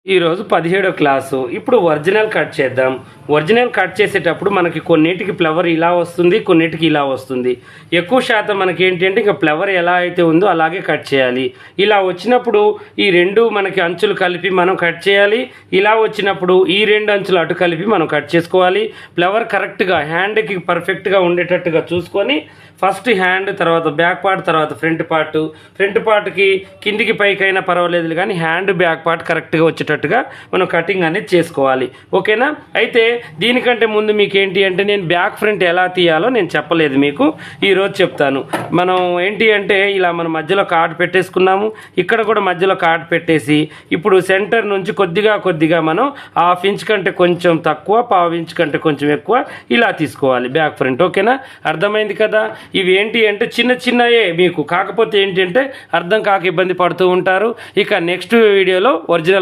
ఈరోజు 17వ క్లాసు. ఇప్పుడు original cut చేద్దాం. ఒరిజినల్ కట్ చేసేటప్పుడు మనకి కొన్నిటికి ఫ్లవర్ ఇలా వస్తుంది, కొన్నిటికి ఇలా వస్తుంది. ఎక్కువ శాతం మనకి ఏంటి అంటే ఇంకా ఫ్లవర్ ఎలా అయితే ఉందో అలాగే కట్ చేయాలి. ఇలా వచ్చినప్పుడు ఈ రెండు మనకి అంచులు కలిపి మనం కట్ చేయాలి. ఇలా వచ్చినప్పుడు ఈ రెండు అంచులు అటు కలిపి మనం కట్ చేసుకోవాలి. ఫ్లవర్ కరెక్ట్గా హ్యాండ్కి పర్ఫెక్ట్గా ఉండేటట్టుగా చూసుకొని ఫస్ట్ హ్యాండ్, తర్వాత బ్యాక్ పార్ట్, తర్వాత ఫ్రంట్ పార్ట్కి కిందికి పైకైనా పర్వాలేదు కానీ హ్యాండ్ బ్యాక్ పార్ట్ కరెక్ట్గా వచ్చేటట్టుగా మనం కటింగ్ అనేది చేసుకోవాలి. ఓకేనా? అయితే దీనికంటే ముందు మీకు ఏంటి అంటే నేను బ్యాక్ ఫ్రంట్ ఎలా తీయాలో నేను చెప్పలేదు, మీకు ఈరోజు చెప్తాను. మనం ఏంటి అంటే ఇలా మనం మధ్యలో కార్డ్ పెట్టేసుకున్నాము, ఇక్కడ కూడా మధ్యలో కార్డ్ పెట్టేసి ఇప్పుడు సెంటర్ నుంచి కొద్దిగా మనం ½ ఇంచ్ కంటే కొంచెం తక్కువ, ½ ఇంచ్ కంటే కొంచెం ఎక్కువ ఇలా తీసుకోవాలి బ్యాక్ ఫ్రంట్. ఓకేనా? అర్థమైంది కదా? ఇవి ఏంటి అంటే చిన్నయే మీకు, కాకపోతే ఏంటి అంటే అర్థం కాక ఇబ్బంది పడుతూ ఉంటారు. ఇక నెక్స్ట్ వీడియోలో ఒరిజినల్